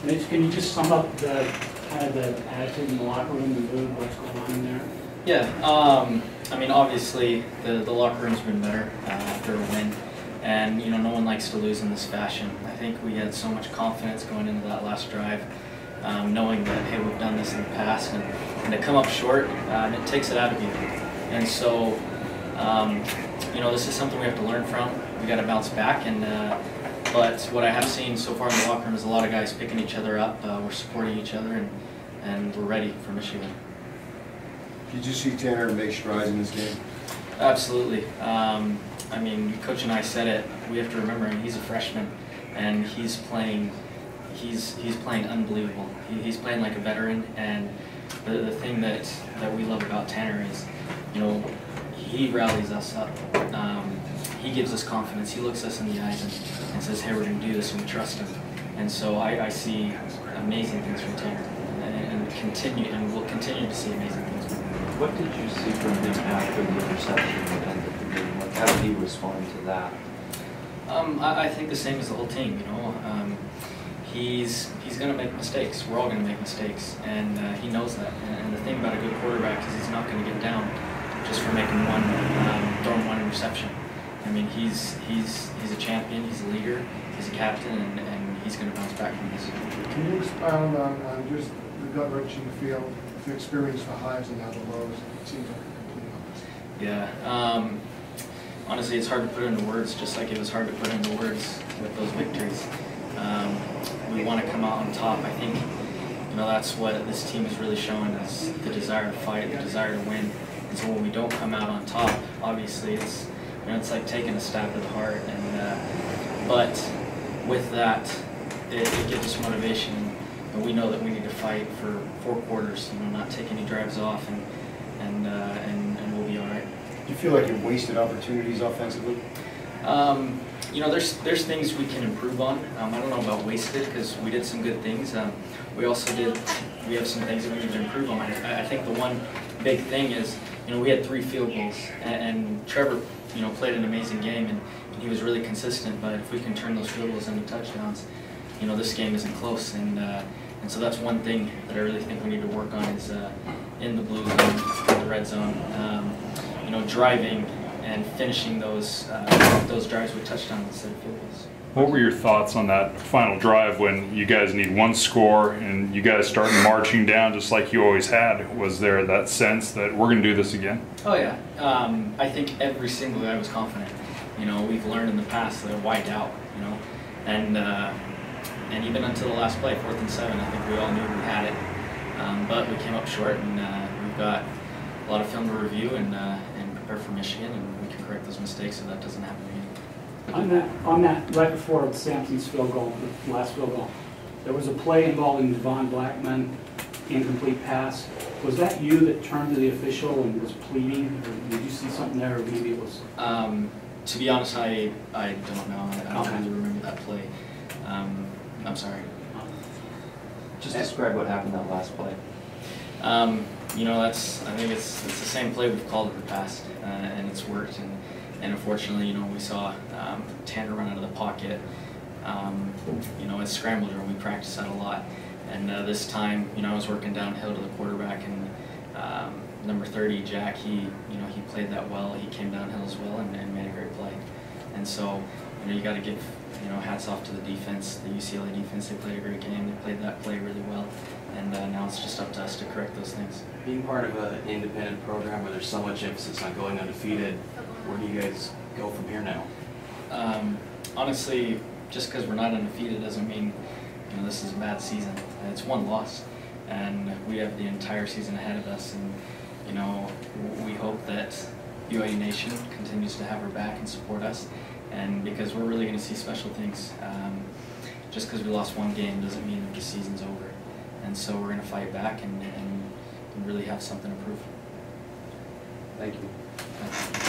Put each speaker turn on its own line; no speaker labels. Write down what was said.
Mitch, can you just sum up the kind of the attitude in the locker room, the mood, what's going on in there?
Yeah, I mean, obviously the locker room's been better after a win, and you know, no one likes to lose in this fashion. I think we had so much confidence going into that last drive, knowing that hey, we've done this in the past, and to come up short, it takes it out of you. And so, you know, this is something we have to learn from. We got to bounce back, and but what I have seen so far in the locker room is a lot of guys picking each other up. We're supporting each other, and we're ready for Michigan.
Did you see Tanner make strides in this game?
Absolutely. I mean, Coach and I said it. We have to remember, he's a freshman, and he's playing. He's playing unbelievable. He's playing like a veteran, and the thing that we love about Tanner is, you know, he rallies us up. He gives us confidence. He looks us in the eyes and says, "Hey, we're going to do this," and we trust him. And so I see amazing things from Tanner, and we'll continue to see amazing things from him.
What did you see from him after the interception that ended the game? Like, how did he respond to that?
I think the same as the whole team. You know, he's going to make mistakes. We're all going to make mistakes, and he knows that. And the thing about a good quarterback is he's not going to get down just for making throwing one interception. I mean, he's a champion. He's a leader. He's a captain, and he's going to bounce back from this.
Can you expound on just the gut-wrenching field, the experience, the highs and now the lows? It seems like a complete opposite.
Yeah. Honestly, it's hard to put into words, just like it was hard to put into words with those victories. We want to come out on top. I think, you know, that's what this team is really showing us, the desire to fight, the desire to win. And so when we don't come out on top, obviously it's, you know, it's like taking a stab to the heart. And but with that, it gives us motivation, and we know that we need to fight for 4 quarters. You know, not take any drives off, and we'll be all right.
Do you feel like you wasted opportunities offensively?
You know, there's things we can improve on. I don't know about wasted, because we did some good things. We have some things that we need to improve on. I think the one big thing is, you know, we had 3 field goals, and Trevor, you know, played an amazing game, and he was really consistent. But if we can turn those field goals into touchdowns, you know, this game isn't close. And so that's one thing that I really think we need to work on is in the blue zone, in the red zone, you know, driving and finishing those drives with touchdowns instead of field goals.
What were your thoughts on that final drive when you guys need 1 score and you guys start marching down just like you always had? Was there that sense that we're going to do this again?
Oh yeah, I think every single guy was confident. You know, we've learned in the past that why doubt, you know, and even until the last play, 4th and 7, I think we all knew we had it, but we came up short, and we've got a lot of film to review and prepare for Michigan, and we can correct those mistakes so that doesn't happen again.
On that, right before Sampson's field goal, the last field goal, there was a play involving Devon Blackman, incomplete pass. Was that you that turned to the official and was pleading, or did you see something there, or maybe it was?
To be honest, I don't know. I don't really remember that play. I'm sorry.
Just describe what happened that last play.
You know, I think it's the same play we've called in the past, and it's worked. And unfortunately, you know, we saw Tanner run out of the pocket. You know, it's scramble drill. We practice that a lot. And this time, you know, I was working downhill to the quarterback, and number 30, Jack, he played that well. He came downhill as well and made a great play. And so, you know, you got to give, you know, hats off to the defense, the UCLA defense. They played a great game. They played that play really well. And now it's just up to us to correct those things.
Being part of an independent program where there's so much emphasis on going undefeated, where do you guys go from here now?
Honestly, just because we're not undefeated doesn't mean, you know, this is a bad season. It's 1 loss, and we have the entire season ahead of us. And you know, we hope that BYU Nation continues to have our back and support us, and because we're really going to see special things. Just because we lost 1 game doesn't mean that the season's over. And so we're going to fight back and really have something to prove.
Thank you.